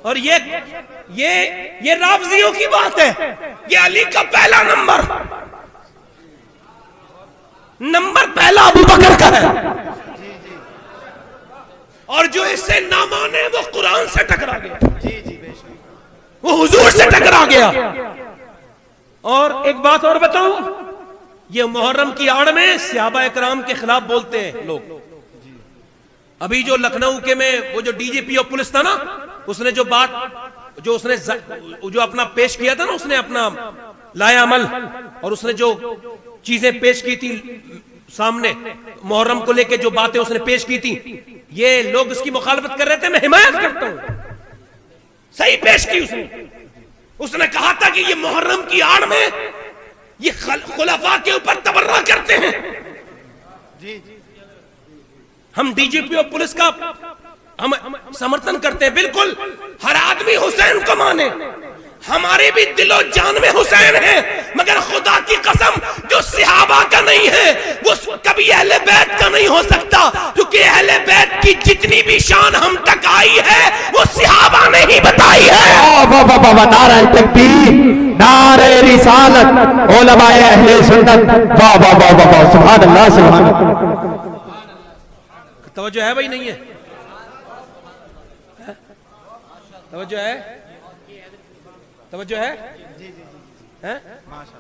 और ये राफजियों की बात है। ये अली का पहला नंबर पहला अबू बकर का है। और जो इससे ना माने वो कुरान से टकरा गया, वो हुजूर से टकरा गया। और एक बात और बताऊं, ये मुहर्रम की आड़ में सहाबा इकराम के खिलाफ बोलते हैं लोग। अभी जो लखनऊ के में वो जो डीजीपी ऑफ पुलिस था ना, उसने जो अपना पेश किया था ना, उसने अपना लाया अमल, और उसने जो चीजें पेश की थी सामने मुहर्रम को लेके, जो बातें उसने पेश की थी, ये लोग उसकी मुखालफत कर रहे थे। मैं हिमायत करता हूं, सही पेश की उसने कहा था कि ये मुहर्रम की आड़ में ये खुलफा के ऊपर तबर्रा करते हैं। हम डीजीपी और पुलिस का हम समर्थन करते हैं, बिल्कुल। हर आदमी हुसैन को माने, हमारे भी दिलो जान में हुसैन है, मगर खुदा की कसम जो सहाबा का नहीं है वो कभी अहले बैत का नहीं हो सकता, क्योंकि अहले बैत की जितनी भी शान हम तक आई है वो सहाबा ने ही बताई है। नारे तकबीर, नारे रिसालत, उलमाए अहले सुन्नत, वाह वाह वाह वाह, सुभान अल्लाह सुभान अल्लाह। तवज्जो है भाई? नहीं है तवज्जो है? तवज्जो है?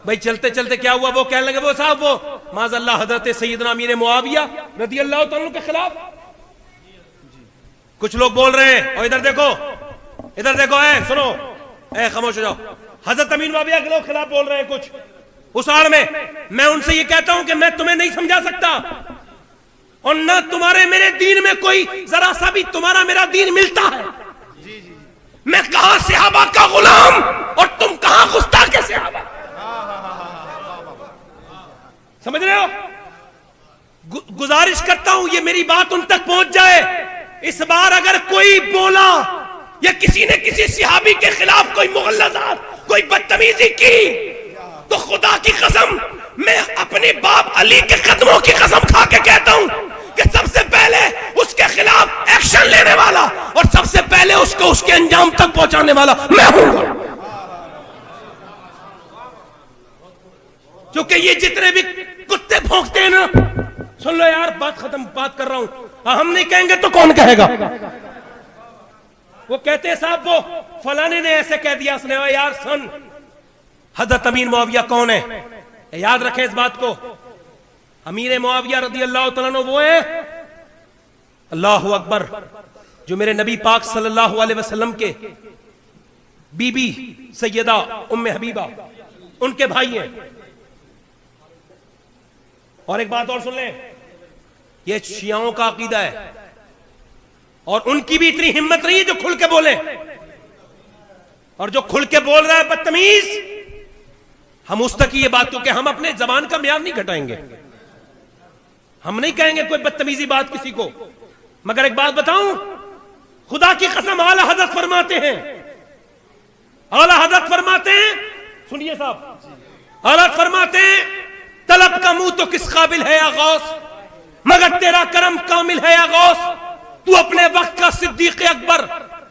भाई चलते चलते क्या हुआ, वो कहने लगे वो साहब वो माज़अल्लाह हजरत सैयदना अमीर मुआविया रज़ी अल्लाह तआला के खिलाफ कुछ लोग बोल रहे हैं। और इधर देखो सुनो, खामोश हो जाओ। हजरत अमीर मुआविया के लोग खिलाफ बोल रहे हैं कुछ उस आड़ में। मैं उनसे ये कहता हूं कि मैं तुम्हें नहीं समझा सकता, और ना तुम्हारे मेरे दीन में कोई जरा सा भी तुम्हारा मेरा दीन मिलता है। मैं कहां सहाबा का गुलाम और तुम कहां गुस्ताख के सहाबा। समझ रहे हो? गुजारिश करता हूं ये मेरी बात उन तक पहुंच जाए। इस बार अगर कोई बोला या किसी ने किसी सहाबी के खिलाफ कोई मुगल्लज़ात, कोई बदतमीजी की, तो खुदा की कसम मैं अपने बाप अली के कदमों की कसम खा के कहता हूं कि सबसे पहले उसके खिलाफ एक्शन लेने वाला और सबसे पहले उसको उसके अंजाम तक पहुंचाने वाला मैं हूं। क्योंकि ये जितने भी कुत्ते भौंकते हैं ना, सुन लो यार, बात खत्म, बात कर रहा हूं। हम नहीं कहेंगे तो कौन कहेगा? वो कहते हैं साहब वो फलाने ने ऐसे कह दिया, उसने यार सुन, हजरत अमीर मुआविया कौन है? याद रखें इस बात को, अमीर मुआविया रज़ी अल्लाह तआला अन्हु वो है, अल्लाहु अकबर, जो मेरे नबी पाक सल्लल्लाहु अलैहि वसल्लम के बीबी सैयदा उम्मे हबीबा उनके भाई हैं। और एक बात और सुन लें, ये शियाओं का अकीदा है, और उनकी भी इतनी हिम्मत नहीं है जो खुल के बोले। और जो खुल के बोल रहा है बदतमीज, हम उस तक ये बात, क्योंकि हम अपने जबान का म्यार नहीं घटाएंगे, हम नहीं कहेंगे कोई बदतमीजी बात किसी को। मगर एक बात बताऊं, खुदा की कसम आला हजरत फरमाते हैं, आला हजरत फरमाते हैं, सुनिए साहब, आला फरमाते हैं, तलब का मुंह तो किस काबिल है या गौस, मगर तेरा करम कामिल है या गौस। तू अपने वक्त का सिद्दीक अकबर,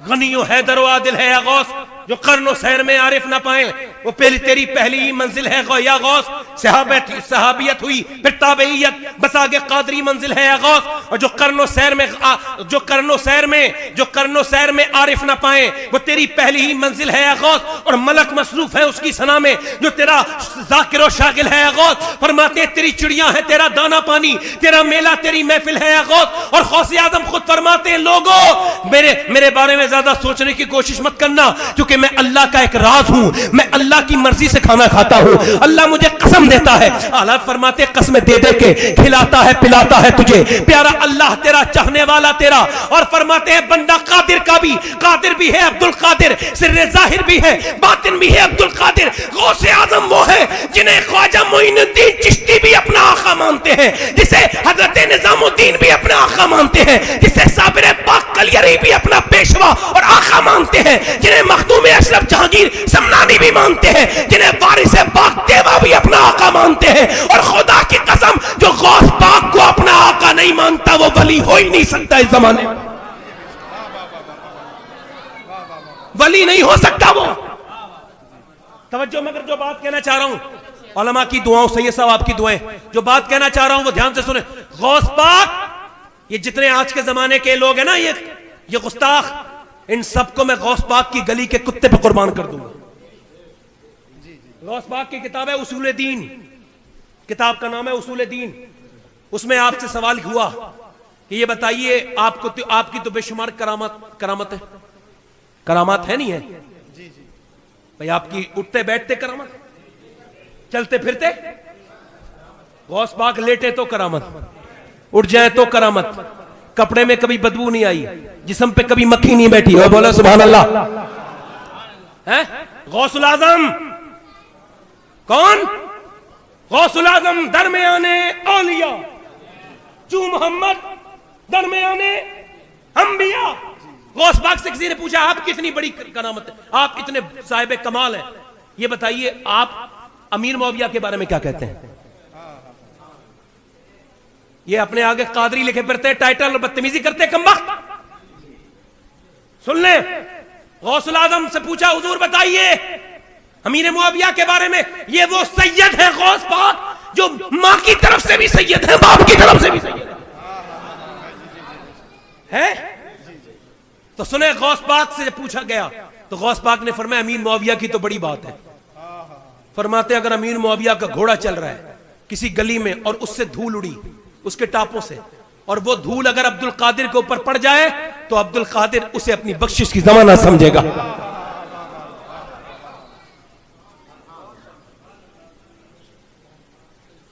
गनियो हैदर आदिल है या गौस। जो कर्नो सैर में आरिफ ना पाए वो तेरी पहली ही मंजिल है या गौस। सहाबियत हुई फिर ताबईयत, बस आगे कादरी मंजिल है या गौस। और जो कर्नो सैर में आरिफ ना पाए वो तेरी पहली ही मंजिल है या गौस। और मलक मसरूफ है उसकी सना में जो तेरा जाकिर और शागिल है या गौस। फरमाते तेरी चिड़ियां है, तेरा दाना पानी, तेरा मेला, तेरी महफिल है या गौस। और गौसे आजम खुद फरमाते हैं, लोगों मेरे बारे में ज्यादा सोचने की कोशिश मत करना, क्योंकि मैं अल्लाह का एक राज हूं, मैं अल्लाह की मर्जी से खाना खाता हूं, अल्लाह मुझे कसम देता है। हालात फरमाते कसमें दे दे के खिलाता है पिलाता है तुझे, प्यारा अल्लाह तेरा, चाहने वाला तेरा। और फरमाते हैं बंदा कादिर का भी, कादिर भी है अब्दुल कादिर, सिर्रे जाहिर भी है, बातिन भी है अब्दुल कादिर। गौसे आजम वो है जिन्हें ख्वाजा मोइनुद्दीन चिश्ती भी अपना आका मानते हैं, जिसे हजरत निजामुद्दीन भी अपना आका मानते हैं, जिसे साबिर पाक कलियरी भी अपना पेशवा और आका मानते हैं, जिन्हें मखदूम अशरफ जहांगीर समनानी भी मानते हैं, जिन्हें वारिस पाक देवा भी अपना आका मानते हैं। और खुदा की कसम जो गौस पाक को अपना आका नहीं मानता वो वली हो ही नहीं सकता इस जमाने में। वली नहीं हो सकता वो। तवज्जो, मगर जो बात कहना चाह रहा हूं, उलमा की दुआओं, सैयद साहब आपकी दुआएं, जो बात कहना चाह रहा हूं वो ध्यान से सुने। गौस पाक, ये जितने आज के जमाने के लोग हैं ना, ये गुस्ताख, इन सबको मैं गौस पाक की गली के कुत्ते पे कुर्बान कर दूंगा। गौस पाक की किताब है उसूल दीन, किताब का नाम है उसूल दीन। उसमें आपसे सवाल हुआ कि ये बताइए आपकी तो बेशुमार करामत है, करामात है नहीं है भाई? आपकी उठते बैठते करामत, चलते फिरते, गौस पाक लेटे तो करामत, उठ जाए तो करामत, कपड़े में कभी बदबू नहीं आई, जिस्म पे कभी मक्खी नहीं बैठी। और बोलो सुभान अल्लाह। है गौसुल आजम कौन? गौसुल आजम दरमियाने औलिया, चू मोहम्मद दरमियाने अंबिया। गौस पाक से किसी ने पूछा आप कितनी बड़ी करामत है, आप इतने साहिब कमाल हैं, ये बताइए आप अमीर मुआविया के बारे में क्या कहते हैं? ये अपने आगे कादरी लिखे फिरते, टाइटल और बदतमीजी करते कमबख्त। सुन ले, गौसुल आजम से पूछा हुजूर बताइए अमीर मुआविया के बारे में, ये वो सैयद है गौस पाक जो मां की तरफ से भी सैयद है, बाप की तरफ से भी सैयद है? तो सुने, गौस पाक से पूछा गया तो गौस पाक ने फरमाया अमीर मुआविया की तो बड़ी बात है। फरमाते अगर अमीर मुआविया का घोड़ा चल रहा है किसी गली में और उससे धूल उड़ी उसके टापों से, और वो धूल अगर अब्दुल कादिर के ऊपर पड़ जाए तो अब्दुल कादिर उसे अपनी बख्शिश की जमाना समझेगा।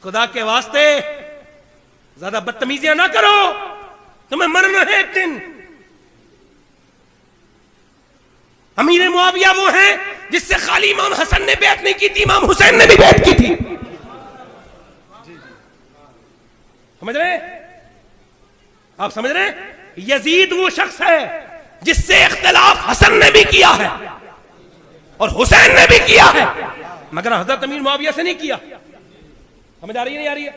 खुदा के वास्ते ज्यादा बदतमीजियां ना करो, तुम्हें मरना है एक दिन। अमीर मुआविया वो है जिससे खाली इमाम हसन ने बैत नहीं की थी, इमाम हुसैन ने भी बैत की थी। समझ रहे? आप समझ रहे? यजीद वो शख्स है जिससे इख्तिलाफ हसन ने भी किया है और हुसैन ने भी किया है, मगर हजरत अमीर मुआविया से नहीं किया। समझ आ रही है नहीं आ रही है?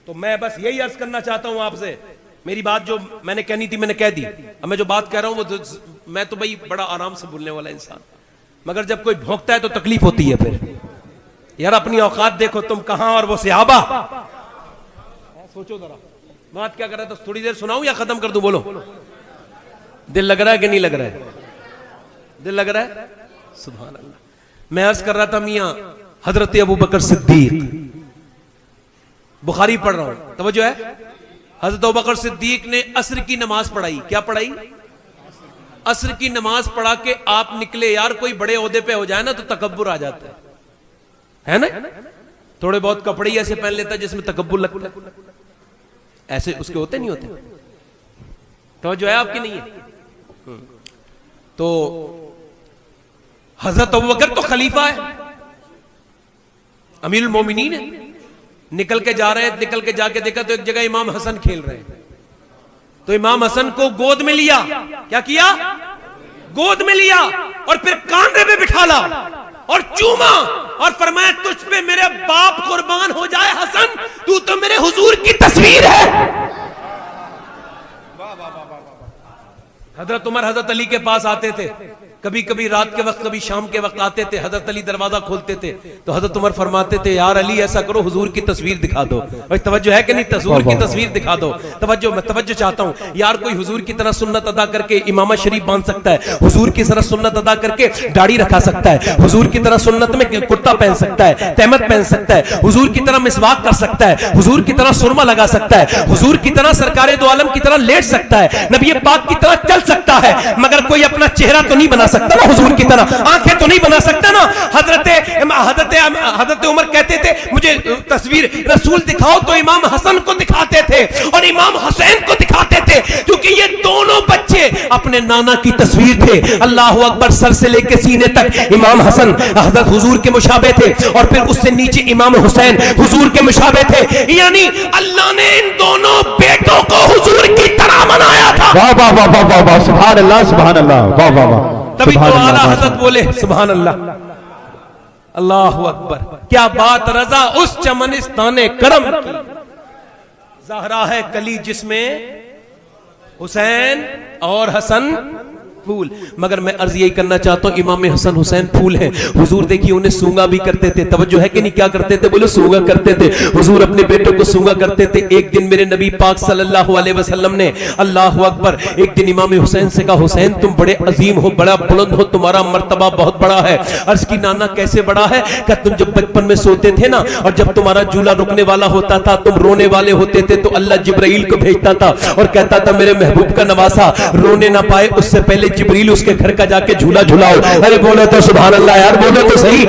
तो मैं बस यही अर्ज करना चाहता हूं आपसे, मेरी बात जो मैंने कहनी थी मैंने कह दी। अब मैं जो बात कह रहा हूं वो मैं तो भाई बड़ा आराम से बोलने वाला इंसान, मगर जब कोई भौंकता है तो तकलीफ होती है। फिर यार अपनी औकात देखो, तुम कहां और वो सहाबा। सोचो जरा बात क्या कर रहा था, थोड़ी देर सुनाऊं या खत्म कर दूं? बोलो, दिल लग रहा है कि नहीं लग रहा है? दिल लग रहा है? सुभान अल्लाह। मैं अर्ज कर रहा था मियां हजरत अबू बकर सिद्दीक, बुखारी पढ़ रहा हूं, तवज्जो है। हजरत अबू बकर सिद्दीक ने असर की नमाज पढ़ाई। क्या पढ़ाई? असर की नमाज पढ़ा के आप निकले। यार कोई बड़े ओहदे पे हो जाए ना तो तकब्बुर आ जाता है ना? थोड़े बहुत कपड़े ही ऐसे पहन लेता है जिसमें तकब्बुर लगता है, ऐसे उसके होते नहीं होते? तो जो है आपकी नहीं है। तो हजरत अबू बकर तो खलीफा है, अमीरुल मोमिनीन है। निकल के जा रहे हैं, निकल के जाके देखा तो एक जगह इमाम हसन खेल रहे हैं, तो इमाम हसन को गोद में लिया। क्या किया? गोद में लिया और फिर कांधे पे बिठाला और चूमा और फरमाया तुझ पे मेरे बाप कुर्बान हो जाए हसन, तू तो मेरे हुजूर की तस्वीर है। हजरत उमर हजरत अली के पास आते थे, कभी कभी रात के वक्त कभी शाम के वक्त आते थे, हजरत अली दरवाजा खोलते थे तो हजरत उमर फरमाते थे यार अली ऐसा करो हुजूर की तस्वीर दिखा दो। भाई तवज्जो है कि नहीं? हुजूर की तस्वीर दिखा दो। तवज्जो, मैं तवज्जो चाहता हूं यार, कोई हुजूर की तरह सुन्नत अदा करके इमामा शरीफ बांध सकता है, हुजूर की तरह सुन्नत अदा करके दाढ़ी रखा सकता है, हुजूर की तरह सुन्नत में कुर्ता पहन सकता है, तहमत पहन सकता है, हुजूर की तरह मिसवाक कर सकता है, हुजूर की तरह सुरमा लगा सकता है, हुजूर की तरह सरकारे दो आलम की तरह लेट सकता है, नबी पाक की तरह चल सकता है, मगर कोई अपना चेहरा तो नहीं बना सकता ना हुजूर की तरह, आंखें तो नहीं बना सकता ना। हजरत उमर कहते थे मुझे तस्वीर रसूल दिखाओ तो इमाम हसन को दिखाते थे और इमाम हुसैन को दिखाते थे, क्योंकि ये दोनों बच्चे अपने नाना की तस्वीर थे। अल्लाह अकबर, सर से लेकर सीने तक इमाम हसन हजरत हुजूर के मुशाबे थे और फिर उससे नीचे इमाम हुसैन हुजूर के मुशाबे थे, यानी अल्लाह ने इन दोनों बेटों को हुजूर की तरह बनाया था। वाह वाह वाह वाह वाह, सुभान अल्लाह सुभान अल्लाह, वाह वाह वाह। तभी तो आला हजरत बोले सुभान अल्लाह, अल्लाहु अकबर। क्या बात रजा उस चमनिस्ताने करम की, ज़हरा है कली जिसमें हुसैन और हसन फूल। मगर मैं अर्ज यही करना चाहता हूँ, इमाम हसन हुसैन फूल हैं। हुजूर देखिए उन्हें सूंगा भी करते थे। तवज्जो है कि नहीं? क्या करते थे? बोलो सूंगा करते थे। हुजूर अपने बेटों को सूंगा करते थे। एक दिन मेरे नबी पाक सल्लल्लाहु अलैहि वसल्लम ने, अल्लाह अकबर, एक दिन इमाम हुसैन से कहा, हुसैन तुम बड़े अजीम हो, बड़ा बुलंद हो, तुम्हारा मर्तबा बहुत बड़ा है। अर्ज की नाना कैसे बड़ा है? क्या तुम जब बचपन में सोते थे ना, और जब तुम्हारा झूला रुकने वाला होता था, तुम रोने वाले होते थे, तो अल्लाह जिब्राइल को भेजता था और कहता था मेरे महबूब का नवासा रोने ना पाए उससे पहले जिब्रील उसके घर का जाके झूला झुलाओ। अरे बोलो तो सुभान अल्लाह यार, बोलो तो सही,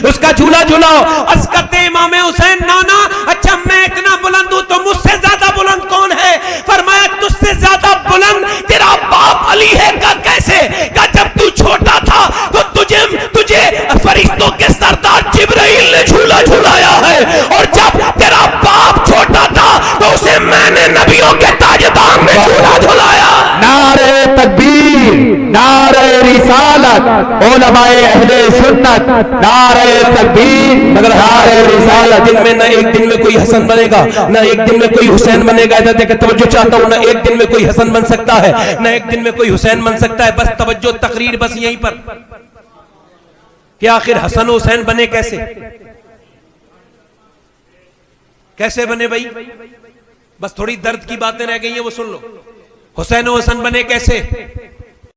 उसका झूला झुलाओ। अर्ज करते इमाम हुसैन, नाना अच्छा मैं इतना बुलंद हूं तो मुझसे ज्यादा बुलंद कौन है? फरमाया तुझसे ज्यादा बुलंद तेरा बाप अली है। का कैसे? का जब तू छोटा था तो तुझे फरिश्तों के सरदार जिब्राइल ने झूला झुलाया है, और जब तेरा बाप छोटा था तो उसे मैंने नबियों के ताजदार में झूला झुलाया। नारे तकबीर, नारे रिसालत, उलमाए अहले सुन्नत, नारे तकबीर, मगर नारे रिसालत। दिन में ना एक दिन में कोई हसन बनेगा, ना एक दिन में कोई हुसैन बनेगा। इधर देख तवज्जो चाहता हूं, ना एक दिन में कोई हसन बन सकता है, ना एक दिन में कोई हुसैन बन सकता है। बस तवज्जो, तकरीर बस यहीं पर कि आखिर हसन हुसैन बने कैसे? कैसे बने भाई? बस थोड़ी दर्द की बातें रह गई हैं, वो सुन लो। हुसैन हसन बने कैसे?